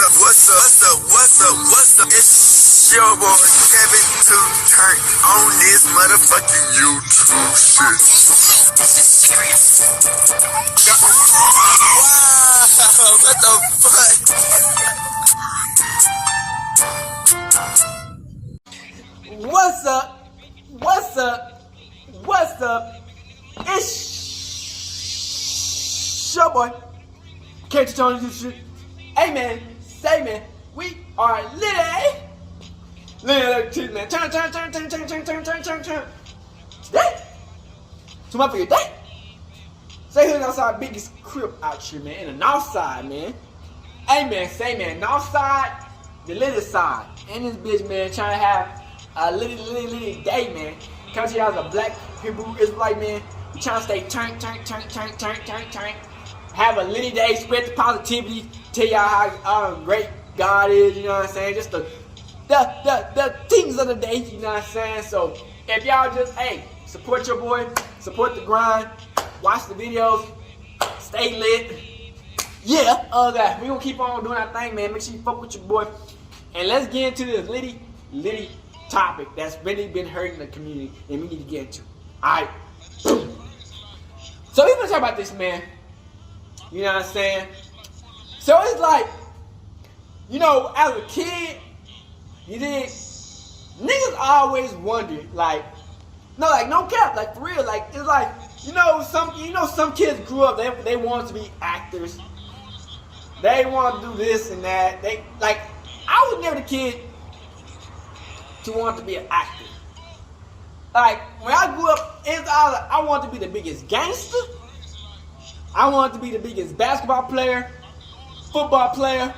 What's up? It's your boy Kevin to turn on this motherfucking YouTube shit. This is serious. Wow, what the fuck? What's up? It's your boy. Can't you tell me this shit? Hey man, say man, we are litty, man. Turn. Today, to my favorite day. Say who's outside biggest crib out here, man. In the north side, man. Hey man, say man, north side, the little side. And this bitch, man, trying to have a little day, man. Come to y'all as a black Hebrew Israelite, man. We trying to stay turn. Have a little day, spread the positivity, tell y'all how great God is, you know what I'm saying? Just the things of the day, you know what I'm saying? So if y'all just, hey, support your boy, support the grind, watch the videos, stay lit. Yeah, we gonna keep on doing our thing, man. Make sure you fuck with your boy. And let's get into this litty topic that's really been hurting the community and we need to get into. Alright. So we're gonna talk about this, man. You know what I'm saying? So it's like, you know, as a kid, niggas always wondered, like, no cap, like for real, like it's like, some kids grew up, they wanted to be actors. They want to do this and that. I was never the kid to want to be an actor. Like, when I grew up, I wanted to be the biggest gangster. I wanted to be the biggest basketball player, football player.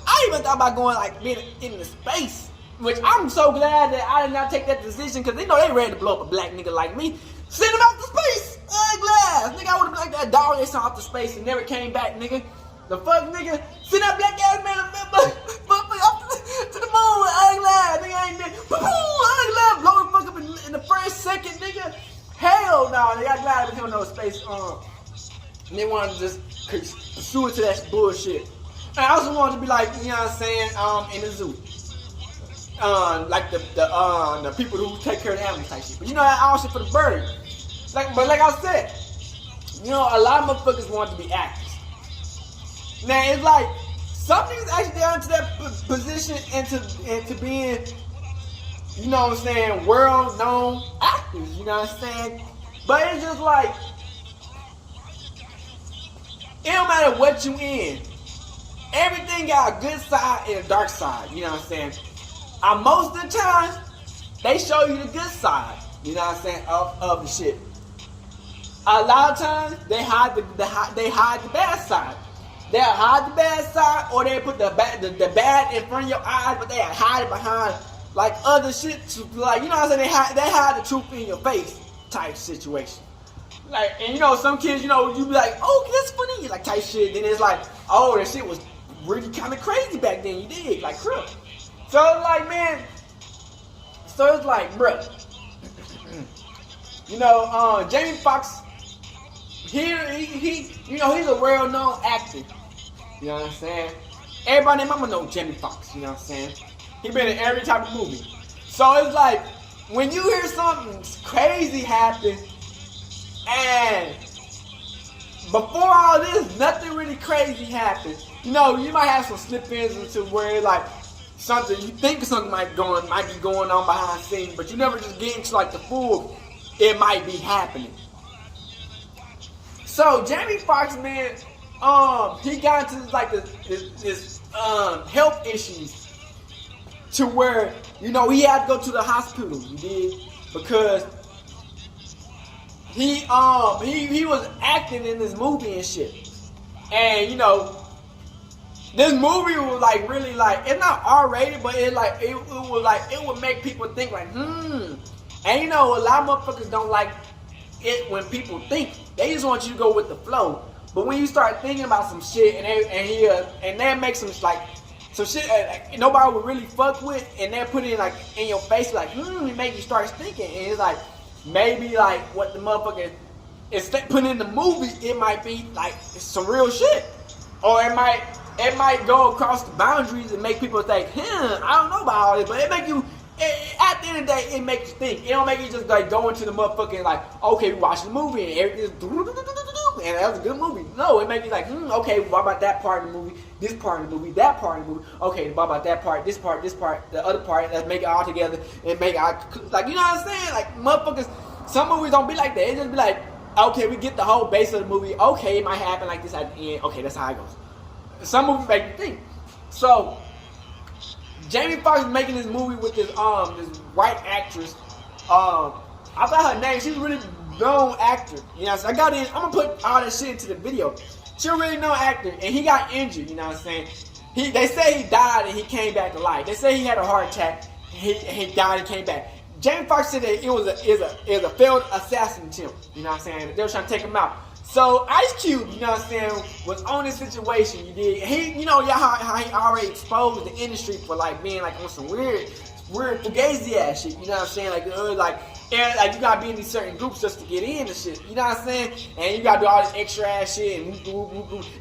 I even thought about going, like, being into space. Which I'm so glad that I did not take that decision, because they know they ready to blow up a black nigga like me. Send him out to space! Glass! Nigga, I would have been like that dog they sent off to space and never came back, nigga. The fuck, nigga? Send that black ass man up to the moon, glass. Nigga ain't there. Glass, blow the fuck up in the first second, nigga. Hell no, they got glad because no space. And they wanted to just pursue into that bullshit. And I also wanted to be like, you know what I'm saying, in the zoo. Like the people who take care of the animals type shit. But you know, all shit for the birds. But like I said, you know, a lot of motherfuckers want to be actors. Now it's like some niggas actually down to that position and to being, you know what I'm saying, world known actors, you know what I'm saying? But it's just like, it don't matter what you in. Everything got a good side and a dark side, you know what I'm saying? Most of the time, they show you the good side, you know what I'm saying, of the shit. A lot of times, they hide the bad side. They'll hide the bad side, or they put the bad in front of your eyes, but they hide it behind like other shit. Like, you know what I'm saying? They hide the truth in your face type situation. Like, and you know, some kids, you know, you be like, oh, that's funny, like type shit. Then it's like, oh, that shit was really kind of crazy back then. You did, like, crap. So it's like, man. So it's like, bruh. You know, Jamie Foxx. He, you know, he's a well-known actor. You know what I'm saying? Everybody in mama know Jamie Foxx, you know what I'm saying? He been in every type of movie. So it's like, when you hear something crazy happen, and before all this, nothing really crazy happened. You know, you might have some slip-ins into where like something, you think something might be going on behind the scenes, but you never just get into like the full, it might be happening. So Jamie Foxx, man, he got into like this health issues to where, you know, he had to go to the hospital. You did, because he was acting in this movie and shit, and you know, this movie was like really like, it's not R-rated, but it would make people think like, and you know, a lot of motherfuckers don't like it when people think. They just want you to go with the flow. But when you start thinking about some shit and they make some like some shit nobody would really fuck with, and they put it like in your face like, it make you start thinking, and it's like, maybe like what the motherfucker is putting in the movie, it might be like some real shit, or it might it might go across the boundaries and make people think, I don't know about all this, but it make you, at the end of the day, it makes you think. It don't make you just like go into the motherfucking like, okay, we watched the movie and everything's and that was a good movie. No, it makes you like, okay, what about that part of the movie, this part of the movie, that part of the movie, okay, what about that part, this part, the other part, let's make it all together and make it all, like, you know what I'm saying? Like, motherfuckers, some movies don't be like that. It just be like, okay, we get the whole base of the movie, okay, it might happen like this at the end, okay, that's how it goes. Some movies make you think. So, Jamie Foxx is making this movie with this white actress. I thought her name, she's a really known actor. You know what I'm saying? I'm gonna put all that shit into the video. She's a really known actor, and he got injured, you know what I'm saying? They say he died and he came back to life. They say he had a heart attack, he died and came back. Jamie Foxx said that it was a failed assassin attempt, you know what I'm saying? They were trying to take him out. So Icecube, you know what I'm saying, was on this situation. You did he, you know, how he already exposed the industry for like being like on some weird fugazi ass shit. You know what I'm saying, like like you gotta be in these certain groups just to get in and shit. You know what I'm saying, and you gotta do all this extra ass shit and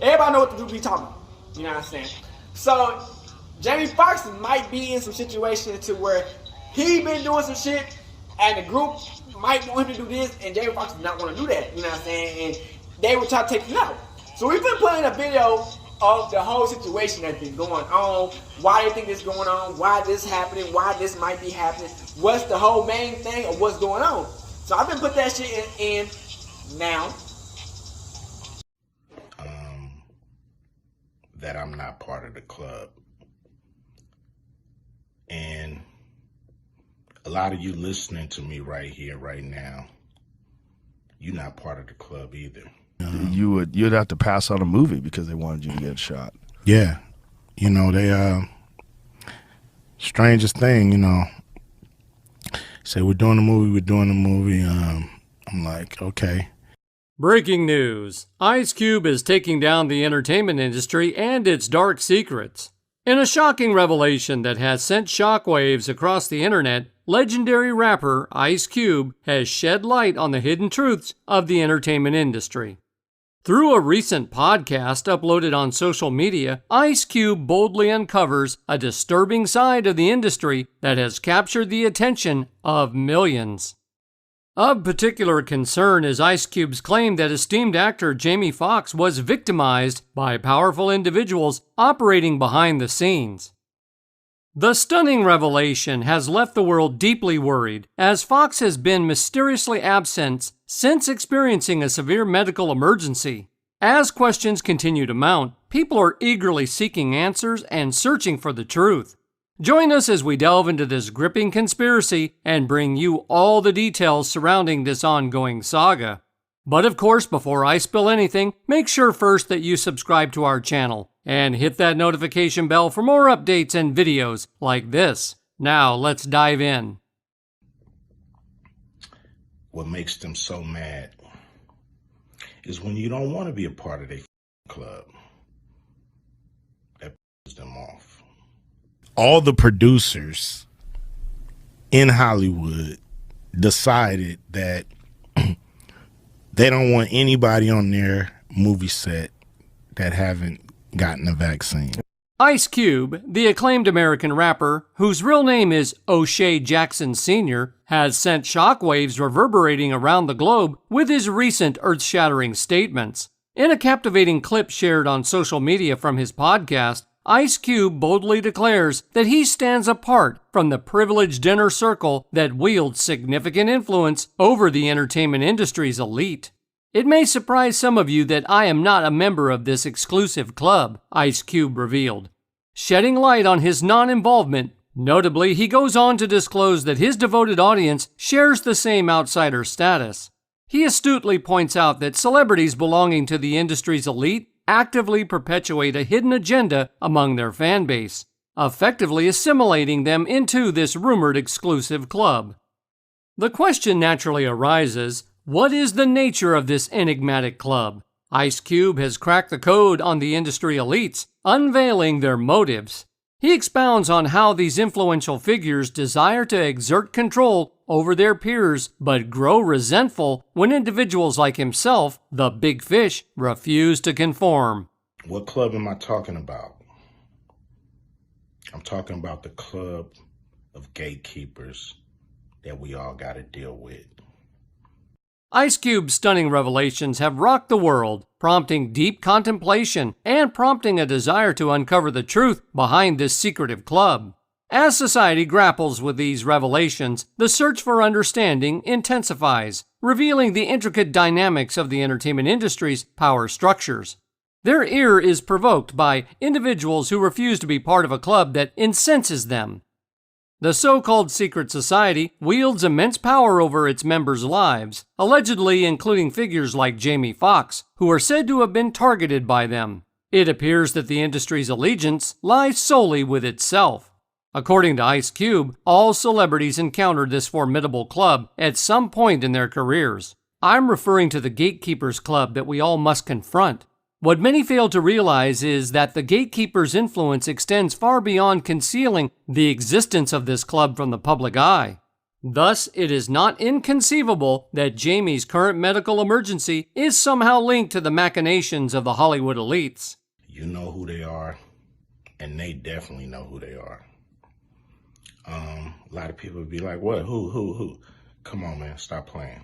everybody know what the group be talking about. You know what I'm saying. So Jamie Foxx might be in some situations to where he been doing some shit, and the group might want him to do this, and Jamie Foxx does not want to do that. You know what I'm saying, and they would try to take him out. So we've been putting a video of the whole situation that's been going on, why they think this is going on, why this is happening, why this might be happening, what's the whole main thing of what's going on. So I've been putting that shit in now. That I'm not part of the club. And a lot of you listening to me right here, right now, you're not part of the club either. You'd have to pass on a movie because they wanted you to get shot. Yeah. You know, they strangest thing, you know, say we're doing a movie, I'm like, okay. Breaking news. Icecube is taking down the entertainment industry and its dark secrets. In a shocking revelation that has sent shockwaves across the internet, legendary rapper Icecube has shed light on the hidden truths of the entertainment industry. Through a recent podcast uploaded on social media, Icecube boldly uncovers a disturbing side of the industry that has captured the attention of millions. Of particular concern is Icecube's claim that esteemed actor Jamie Foxx was victimized by powerful individuals operating behind the scenes. The stunning revelation has left the world deeply worried, as Foxx has been mysteriously absent since experiencing a severe medical emergency. As questions continue to mount, people are eagerly seeking answers and searching for the truth. Join us as we delve into this gripping conspiracy and bring you all the details surrounding this ongoing saga. But of course, before I spill anything, make sure first that you subscribe to our channel and hit that notification bell for more updates and videos like this. Now, let's dive in. What makes them so mad is when you don't want to be a part of their club. That pisses them off. All the producers in Hollywood decided that they don't want anybody on their movie set that haven't gotten a vaccine. Icecube, the acclaimed American rapper, whose real name is O'Shea Jackson Sr., has sent shockwaves reverberating around the globe with his recent earth-shattering statements. In a captivating clip shared on social media from his podcast, Icecube boldly declares that he stands apart from the privileged inner circle that wields significant influence over the entertainment industry's elite. It may surprise some of you that I am not a member of this exclusive club, Icecube revealed. Shedding light on his non-involvement, notably, he goes on to disclose that his devoted audience shares the same outsider status. He astutely points out that celebrities belonging to the industry's elite actively perpetuate a hidden agenda among their fan base, effectively assimilating them into this rumored exclusive club. The question naturally arises, what is the nature of this enigmatic club? Icecube has cracked the code on the industry elites, unveiling their motives. He expounds on how these influential figures desire to exert control over their peers, but grow resentful when individuals like himself, the big fish, refuse to conform. What club am I talking about? I'm talking about the club of gatekeepers that we all got to deal with. Icecube's stunning revelations have rocked the world, prompting deep contemplation and prompting a desire to uncover the truth behind this secretive club. As society grapples with these revelations, the search for understanding intensifies, revealing the intricate dynamics of the entertainment industry's power structures. Their ire is provoked by individuals who refuse to be part of a club that incenses them. The so-called secret society wields immense power over its members' lives, allegedly including figures like Jamie Foxx, who are said to have been targeted by them. It appears that the industry's allegiance lies solely with itself. According to Icecube, all celebrities encountered this formidable club at some point in their careers. I'm referring to the Gatekeepers Club that we all must confront. What many fail to realize is that the gatekeeper's influence extends far beyond concealing the existence of this club from the public eye. Thus, it is not inconceivable that Jamie's current medical emergency is somehow linked to the machinations of the Hollywood elites. You know who they are, and they definitely know who they are. A lot of people would be like, what, who? Come on, man, stop playing.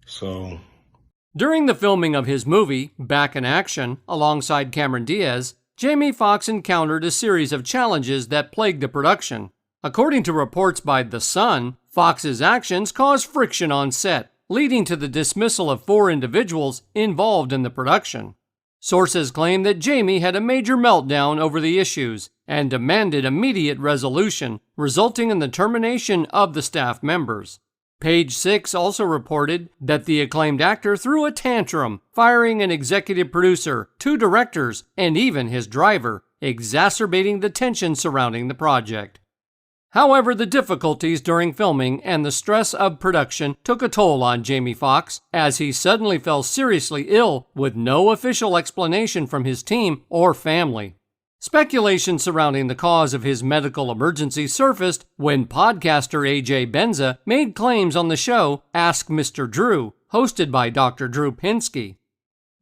So... During the filming of his movie, Back in Action, alongside Cameron Diaz, Jamie Foxx encountered a series of challenges that plagued the production. According to reports by The Sun, Foxx's actions caused friction on set, leading to the dismissal of 4 individuals involved in the production. Sources claim that Jamie had a major meltdown over the issues and demanded immediate resolution, resulting in the termination of the staff members. Page 6 also reported that the acclaimed actor threw a tantrum, firing an executive producer, 2 directors, and even his driver, exacerbating the tension surrounding the project. However, the difficulties during filming and the stress of production took a toll on Jamie Foxx, as he suddenly fell seriously ill with no official explanation from his team or family. Speculation surrounding the cause of his medical emergency surfaced when podcaster AJ Benza made claims on the show Ask Mr. Drew, hosted by Dr. Drew Pinsky.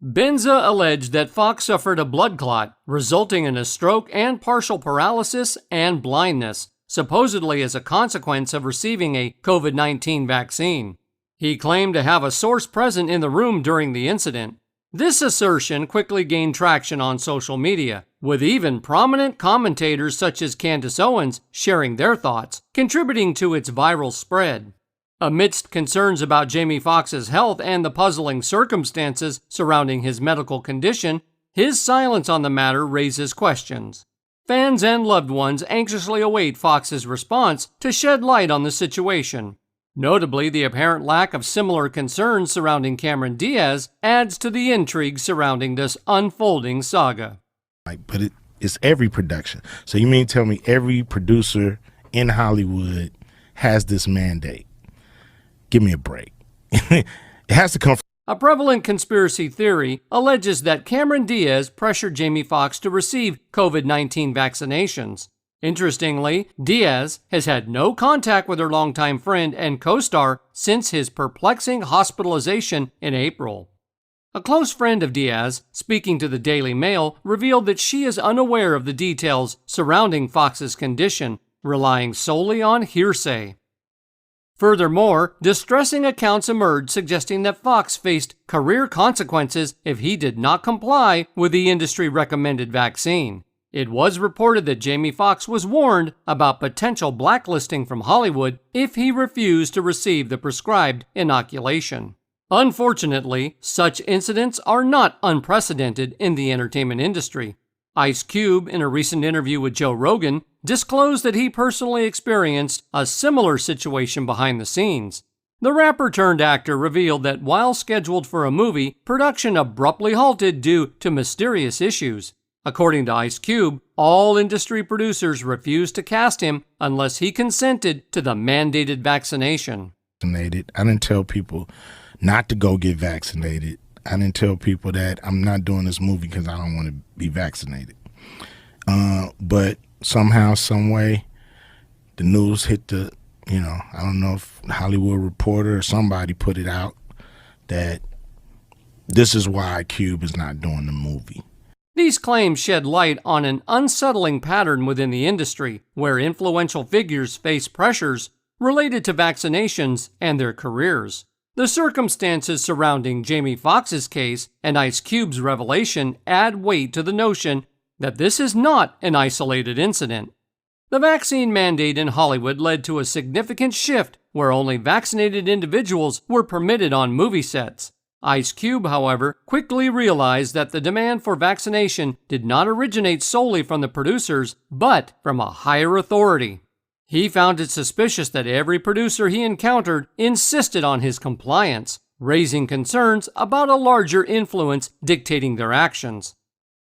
Benza alleged that Foxx suffered a blood clot, resulting in a stroke and partial paralysis and blindness, supposedly as a consequence of receiving a COVID-19 vaccine. He claimed to have a source present in the room during the incident. This assertion quickly gained traction on social media, with even prominent commentators such as Candace Owens sharing their thoughts, contributing to its viral spread. Amidst concerns about Jamie Foxx's health and the puzzling circumstances surrounding his medical condition, his silence on the matter raises questions. Fans and loved ones anxiously await Foxx's response to shed light on the situation. Notably, the apparent lack of similar concerns surrounding Cameron Diaz adds to the intrigue surrounding this unfolding saga. But it's every production. So you mean tell me every producer in Hollywood has this mandate? Give me a break. It has to come from... A prevalent conspiracy theory alleges that Cameron Diaz pressured Jamie Foxx to receive COVID-19 vaccinations. Interestingly, Diaz has had no contact with her longtime friend and co-star since his perplexing hospitalization in April. A close friend of Diaz, speaking to the Daily Mail, revealed that she is unaware of the details surrounding Foxx's condition, relying solely on hearsay. Furthermore, distressing accounts emerged suggesting that Foxx faced career consequences if he did not comply with the industry-recommended vaccine. It was reported that Jamie Foxx was warned about potential blacklisting from Hollywood if he refused to receive the prescribed inoculation. Unfortunately, such incidents are not unprecedented in the entertainment industry. Icecube, in a recent interview with Joe Rogan, disclosed that he personally experienced a similar situation behind the scenes. The rapper-turned-actor revealed that while scheduled for a movie, production abruptly halted due to mysterious issues. According to Icecube, all industry producers refused to cast him unless he consented to the mandated vaccination. I didn't tell people not to go get vaccinated. I didn't tell people that I'm not doing this movie because I don't want to be vaccinated. But somehow, some way, the news hit the, I don't know if Hollywood Reporter or somebody put it out that this is why Icecube is not doing the movie. These claims shed light on an unsettling pattern within the industry, where influential figures face pressures related to vaccinations and their careers. The circumstances surrounding Jamie Foxx's case and Icecube's revelation add weight to the notion that this is not an isolated incident. The vaccine mandate in Hollywood led to a significant shift where only vaccinated individuals were permitted on movie sets. Icecube, however, quickly realized that the demand for vaccination did not originate solely from the producers, but from a higher authority. He found it suspicious that every producer he encountered insisted on his compliance, raising concerns about a larger influence dictating their actions.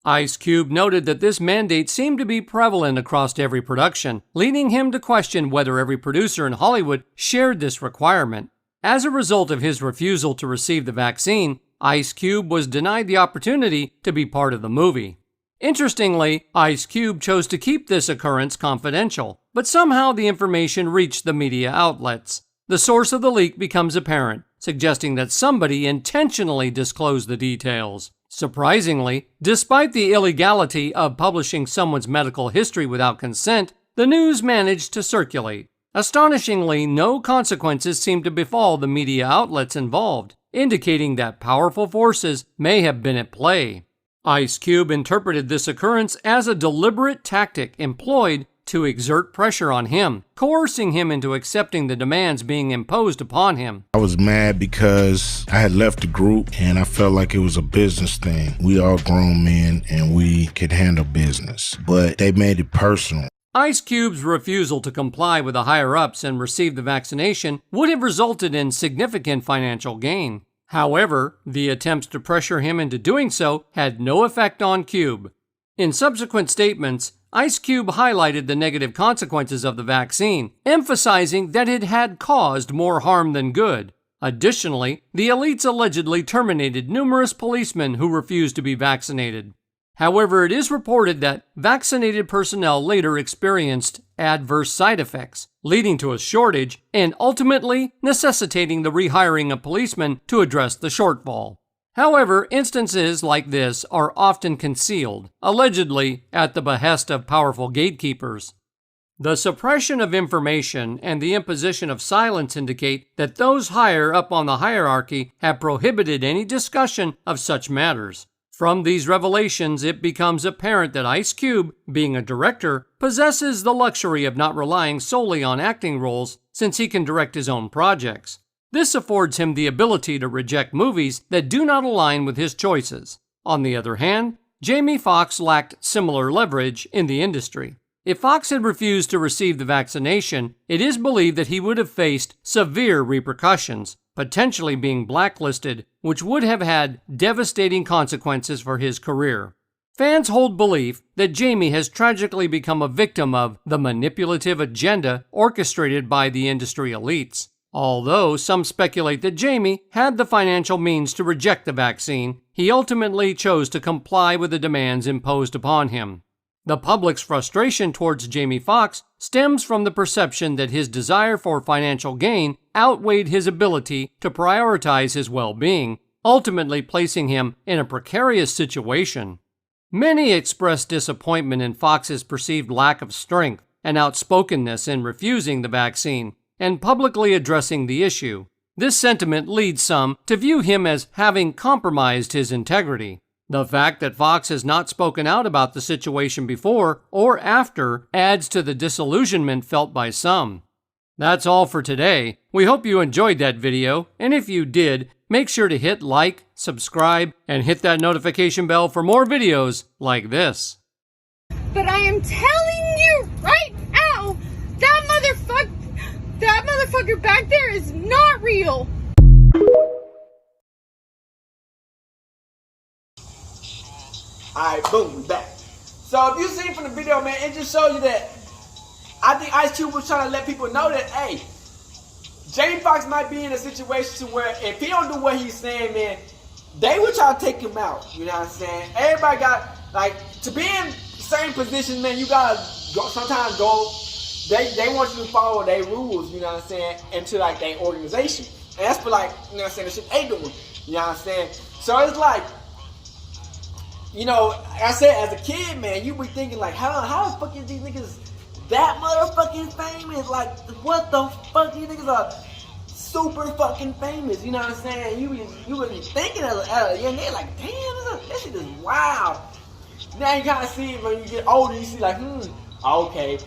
Icecube noted that this mandate seemed to be prevalent across every production, leading him to question whether every producer in Hollywood shared this requirement. As a result of his refusal to receive the vaccine, Icecube was denied the opportunity to be part of the movie. Interestingly, Icecube chose to keep this occurrence confidential, but somehow the information reached the media outlets. The source of the leak becomes apparent, suggesting that somebody intentionally disclosed the details. Surprisingly, despite the illegality of publishing someone's medical history without consent, the news managed to circulate. Astonishingly, no consequences seemed to befall the media outlets involved, indicating that powerful forces may have been at play. Icecube interpreted this occurrence as a deliberate tactic employed to exert pressure on him, coercing him into accepting the demands being imposed upon him. I was mad because I had left the group and I felt like it was a business thing. We all grown men and we could handle business, but they made it personal. Icecube's refusal to comply with the higher-ups and receive the vaccination would have resulted in significant financial gain. However, the attempts to pressure him into doing so had no effect on Cube. In subsequent statements, Icecube highlighted the negative consequences of the vaccine, emphasizing that it had caused more harm than good. Additionally, the elites allegedly terminated numerous policemen who refused to be vaccinated. However, it is reported that vaccinated personnel later experienced adverse side effects, leading to a shortage and ultimately necessitating the rehiring of policemen to address the shortfall. However, instances like this are often concealed, allegedly at the behest of powerful gatekeepers. The suppression of information and the imposition of silence indicate that those higher up on the hierarchy have prohibited any discussion of such matters. From these revelations, it becomes apparent that Icecube, being a director, possesses the luxury of not relying solely on acting roles since he can direct his own projects. This affords him the ability to reject movies that do not align with his choices. On the other hand, Jamie Foxx lacked similar leverage in the industry. If Foxx had refused to receive the vaccination, it is believed that he would have faced severe repercussions, potentially being blacklisted, which would have had devastating consequences for his career. Fans hold belief that Jamie has tragically become a victim of the manipulative agenda orchestrated by the industry elites. Although some speculate that Jamie had the financial means to reject the vaccine, he ultimately chose to comply with the demands imposed upon him. The public's frustration towards Jamie Foxx stems from the perception that his desire for financial gain outweighed his ability to prioritize his well-being, ultimately placing him in a precarious situation. Many expressed disappointment in Foxx's perceived lack of strength and outspokenness in refusing the vaccine and publicly addressing the issue. This sentiment leads some to view him as having compromised his integrity. The fact that Foxx has not spoken out about the situation before or after adds to the disillusionment felt by some. That's all for today. We hope you enjoyed that video, and if you did, make sure to hit like, subscribe, and hit that notification bell for more videos like this. But I am telling you right now, that motherfucker back there is not real. Alright, boom, we back. So if you see from the video, man, it just shows you that I think Icecube was trying to let people know that, hey, Jamie Foxx might be in a situation where if he don't do what he's saying, man, they would try to take him out. You know what I'm saying? Everybody got, like, to be in certain positions, man, you gotta go, sometimes go, they want you to follow their rules, you know what I'm saying, into, like, their organization. And that's for, like, you know what I'm saying, the shit they doing. You know what I'm saying? So it's like, you know, like I said, as a kid, man, you be thinking like, how the fuck is these niggas that motherfucking famous? Like, what the fuck? These niggas are super fucking famous. You know what I'm saying? You be thinking at a young age, like, damn, this shit is wild. Now you kind of see it when you get older. You see like, okay,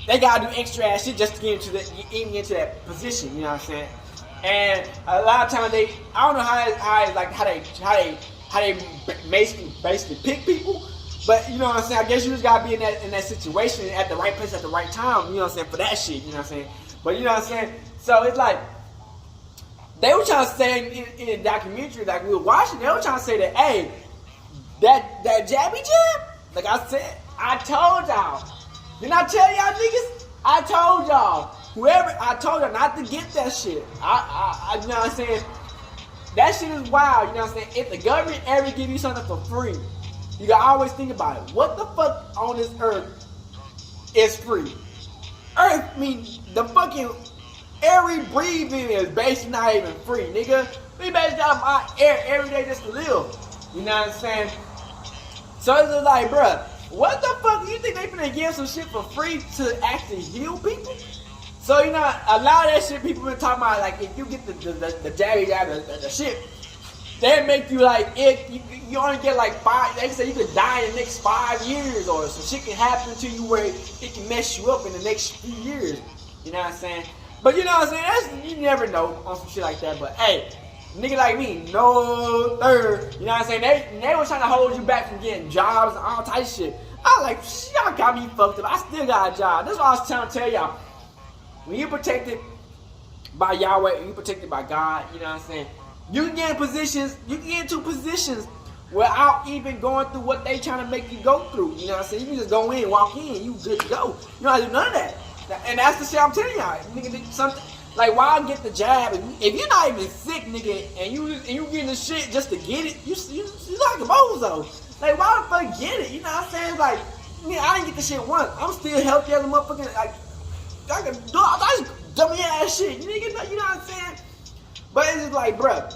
they gotta do extra ass shit just to get into that position. You know what I'm saying? And a lot of times I don't know how they basically pick people, but you know what I'm saying. I guess you just gotta be in that situation at the right place at the right time. You know what I'm saying, for that shit. You know what I'm saying? But you know what I'm saying. So it's like they were trying to say in the documentary, like we were watching, they were trying to say that, hey, that jabby jab, like I said, I told y'all. Didn't I tell y'all niggas? I told y'all. I told y'all not to get that shit. I you know what I'm saying? That shit is wild, you know what I'm saying? If the government ever give you something for free, you gotta always think about it. What the fuck on this earth is free? Earth, I mean, the fucking air we breathe in is basically not even free, nigga. We basically got my air every day just to live. You know what I'm saying? So it's just like, bruh, what the fuck do you think they finna give some shit for free to actually heal people? So, you know, a lot of that shit people been talking about, like, if you get the jabby jab, the shit, they make you like, you only get like 5, they say you could die in the next 5 years, or some shit can happen to you where it can mess you up in the next few years. You know what I'm saying? But you know what I'm saying? You never know on some shit like that. But hey, nigga like me, no third. You know what I'm saying? They was trying to hold you back from getting jobs and all type of shit. I was like, y'all got me fucked up. I still got a job. That's what I was trying to tell y'all. When you're protected by Yahweh, you're protected by God, you know what I'm saying? You can get into positions without even going through what they trying to make you go through. You know what I'm saying? You can just go in, walk in, you good to go. You don't have to do none of that. And that's the shit I'm telling y'all. Nigga, something like, why get the jab? If you're not even sick, nigga, and you getting the shit just to get it, you like a bozo. Like, why the fuck get it? You know what I'm saying? Like, I didn't get the shit once. I'm still healthy as a motherfucker. Like, I can do all that dummy ass shit. You know what I'm saying? But it's just like, bruh,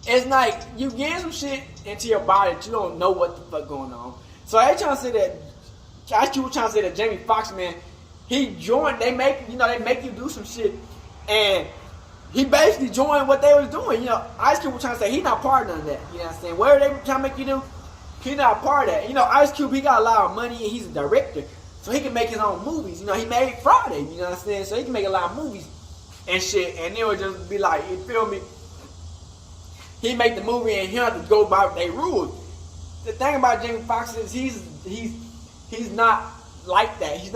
it's like you get some shit into your body that you don't know what the fuck going on. So they trying to say that, actually were trying to say that Jamie Foxx, man, he joined, they make you do some shit, and he basically joined what they was doing. You know, Icecube was trying to say he not part of none of that. You know what I'm saying? Whatever they trying to make you do, he not part of that. You know, Icecube, he got a lot of money and he's a director. So he can make his own movies. You know, he made Friday, you know what I'm saying? So he can make a lot of movies and shit. And it would just be like, you feel me? He make the movie and he have to go by their rules. The thing about Jamie Foxx is he's not like that. He's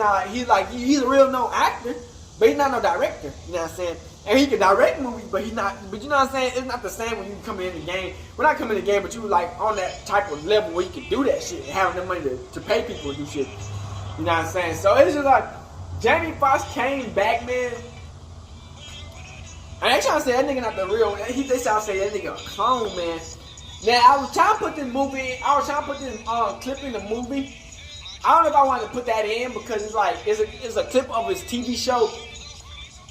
a real known actor, but he's not no director. You know what I'm saying? And he can direct movies, but he's not. But you know what I'm saying? It's not the same when you come in the game. We're not coming in the game, but you like on that type of level where you can do that shit and having the money to pay people to do shit. You know what I'm saying? So it's just like Jamie Foxx came back, man. And they trying to say that nigga not the real. They trying to say that nigga a clone, man. Now I was trying to put this movie. I was trying to put this clip in the movie. I don't know if I wanted to put that in because it's like it's a clip of his TV show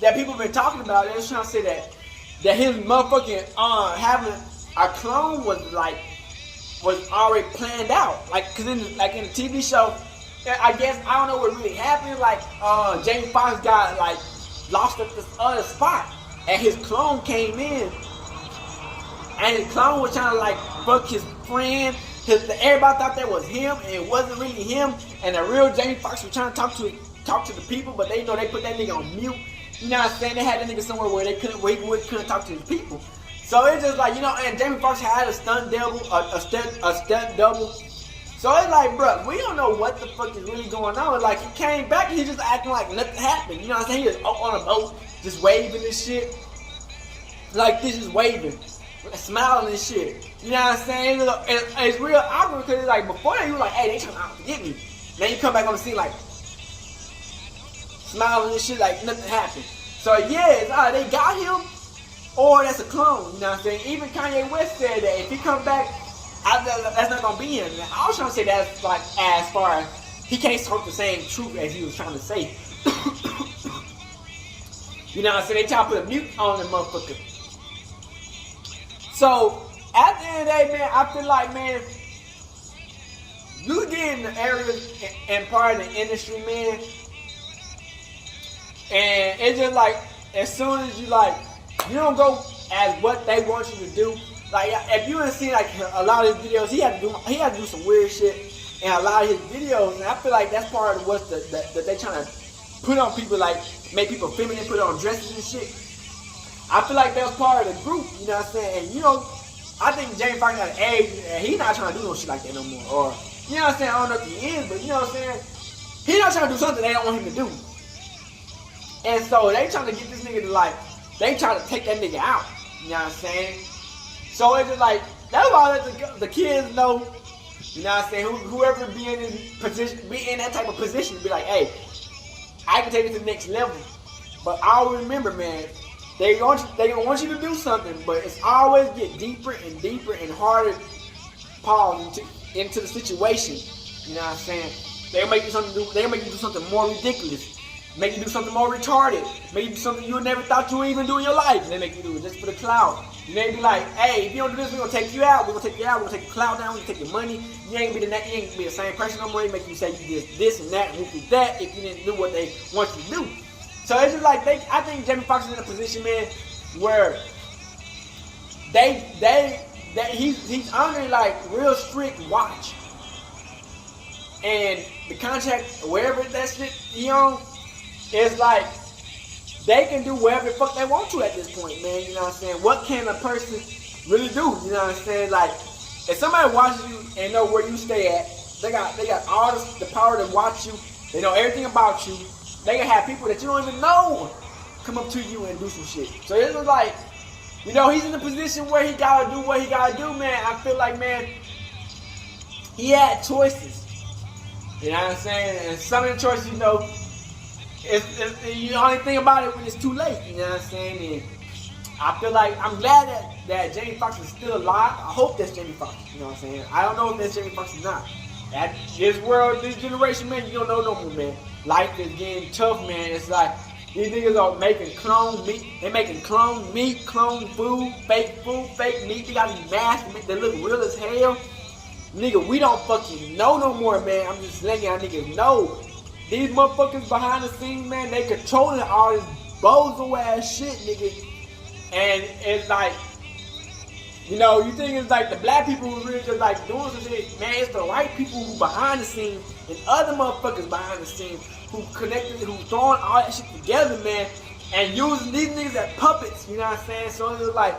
that people been talking about. They was trying to say that his motherfucking having a clone was already planned out. Like, cause in the TV show, I guess I don't know what really happened. Like Jamie Foxx got like lost at this other spot, and his clone came in, and his clone was trying to like fuck his friend. Everybody thought that was him, and it wasn't really him. And the real Jamie Foxx was trying to talk to the people, but they know they put that nigga on mute. You know what I'm saying? They had that nigga somewhere where he couldn't talk to his people. So it's just like, you know, and Jamie Foxx had a stunt double, a stunt double. So it's like, bro, we don't know what the fuck is really going on. Like, he came back and he just acting like nothing happened. You know what I'm saying? He was on a boat, just waving and shit. Like this, just waving, smiling and shit. You know what I'm saying? It's real awkward because it's like, before that, you were like, hey, they trying to get me. Now you come back on the scene like, smiling and shit like nothing happened. So yeah, it's they got him, or that's a clone. You know what I'm saying? Even Kanye West said that if he come back, that's not gonna be him. And I was trying to say that's like as far as he can't talk the same truth as he was trying to say. You know what I'm saying? They try to put a mute on the motherfucker. So at the end of the day, man, I feel like, man, you get in the areas and part of the industry, man, and it's just like, as soon as you like, you don't go as what they want you to do. Like, if you didn't see like a lot of his videos, he had to do some weird shit in a lot of his videos, and I feel like that's part of what that they trying to put on people, like make people feminine, put on dresses and shit. I feel like that was part of the group, you know what I'm saying? And you know, I think Jamie Foxx got an age, and he's not trying to do no shit like that no more. Or, you know what I'm saying? I don't know if he is, but you know what I'm saying? He's not trying to do something they don't want him to do. And so they trying to get this nigga to like, they trying to take that nigga out. You know what I'm saying? So it's just like, that's why I let the kids know, you know what I'm saying? Whoever be in this position, be in that type of position, be like, hey, I can take it to the next level. But always remember, man, they gonna want you to do something, but it's always get deeper and deeper and harder pause into the situation. You know what I'm saying? They'll make you do something more ridiculous. Make you do something more retarded. Make you do something you never thought you would even do in your life. And they make you do it just for the clout. You may be like, hey, if you don't do this, we're gonna take you out. We're gonna take you out. We're gonna take your clout down. We're gonna take your money. You ain't gonna be the same person no more. They make you say you did this and that and you did that if you didn't do what they want you to do. So it's just like I think Jamie Foxx is in a position, man, where he's under like real strict watch. And the contract, wherever that shit he on, it's like they can do whatever the fuck they want to at this point, man. You know what I'm saying? What can a person really do? You know what I'm saying? Like, if somebody watches you and know where you stay at, they got all the power to watch you. They know everything about you. They can have people that you don't even know come up to you and do some shit. So it's just like, you know, he's in a position where he gotta do what he gotta do, man. I feel like, man, he had choices. You know what I'm saying? And some of the choices, you know, you only think about it when it's too late. You know what I'm saying? And I feel like I'm glad that Jamie Foxx is still alive. I hope that's Jamie Foxx. You know what I'm saying? I don't know if that's Jamie Foxx or not. At this world, this generation, man, you don't know no more, man. Life is getting tough, man. It's like these niggas are making clone meat. They making clone meat, clone food, fake meat. They got these masks to make they look real as hell. Nigga, we don't fucking know no more, man. I'm just letting y'all niggas know. These motherfuckers behind the scenes, man, they controlling all this bozo ass shit, nigga. And it's like, you know, you think it's like the black people who really just like doing some shit. Man, it's the white people who behind the scenes and other motherfuckers behind the scenes who connected, who throwing all that shit together, man, and using these niggas as puppets, you know what I'm saying? So it's like,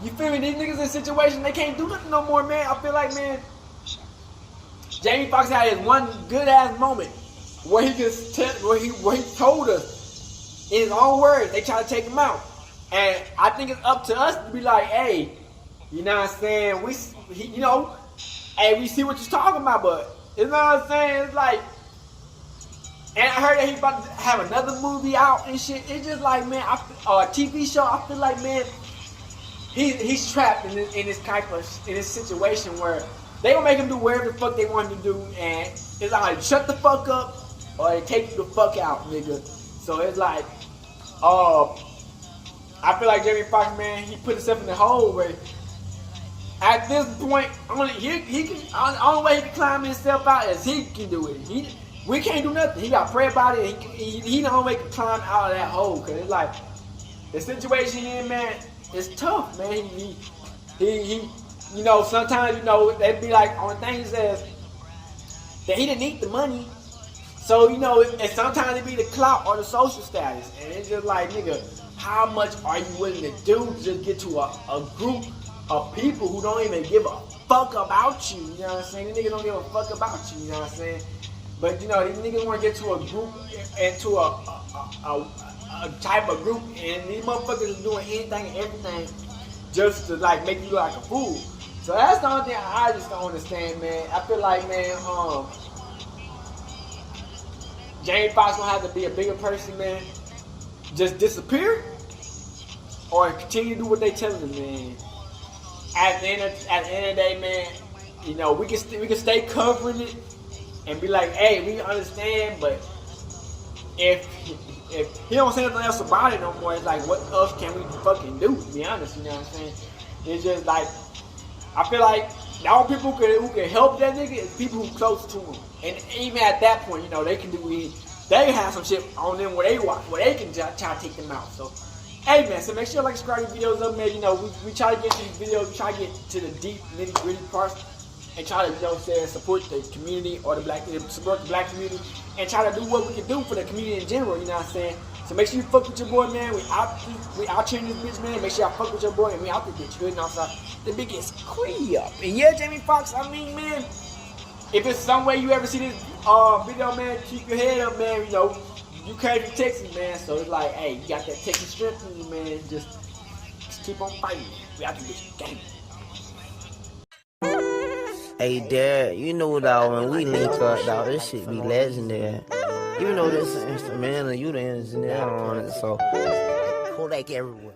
you feel me? These niggas in situations, they can't do nothing no more, man. I feel like, man, Jamie Foxx had his one good ass moment where he just where he told us in his own words, they try to take him out. And I think it's up to us to be like, hey, you know what I'm saying? We see what you're talking about, but you know what I'm saying? It's like, and I heard that he's about to have another movie out and shit. It's just like, man, or a TV show. I feel like, man, he's trapped in this situation where they gonna make him do whatever the fuck they want him to do, and it's like shut the fuck up or they take you the fuck out, nigga. So it's like, I feel like Jamie Foxx, man, he put himself in the hole where at this point, only way he can climb himself out is he can do it. We can't do nothing. He got to pray about it. He the only way can climb out of that hole. Cause it's like the situation he in, man, it's tough, man. He you know, sometimes, you know, they'd be like, on the thing he says that he didn't need the money. So, you know, and sometimes it be the clout or the social status. And it's just like, nigga, how much are you willing to do to just get to a group of people who don't even give a fuck about you? You know what I'm saying? These niggas don't give a fuck about you, you know what I'm saying? But, you know, these niggas want to get to a group, into a type of group, and these motherfuckers is doing anything and everything just to, like, make you look like a fool. So that's the only thing I just don't understand, man. I feel like, man, Jamie Foxx gonna have to be a bigger person, man. Just disappear, or continue to do what they telling him, man. At the end of the day, man, you know, we can stay covering it and be like, hey, we understand, but if he don't say nothing else about it no more, it's like, what else can we fucking do? To be honest, you know what I'm saying? It's just like, I feel like The only people who can help that nigga is people who close to him. And even at that point, you know, they can do it. They have some shit on them where they watch, where they can try to take them out. So, hey man, so make sure you like, subscribe to videos up, man. You know, we try to get to these videos, we try to get to the deep, nitty gritty parts, and try to, you know, say support the community or support the black community, and try to do what we can do for the community in general. You know what I'm saying? So make sure you fuck with your boy, man. We out cheering this bitch, man. Make sure y'all fuck with your boy, and we out this bitch. Hood and outside. The biggest crib. And yeah, Jamie Foxx, I mean, man, if it's some way you ever see this video, man, keep your head up, man. You know, you came from Texas, man, so it's like, hey, you got that Texas strength in you, man. Just keep on fighting. We out this bitch gang. Hey, Dad, you know, dog, when we link up, dog, this shit be legendary. Even though this is instrumental, you the engineer on it, so Kodak everywhere.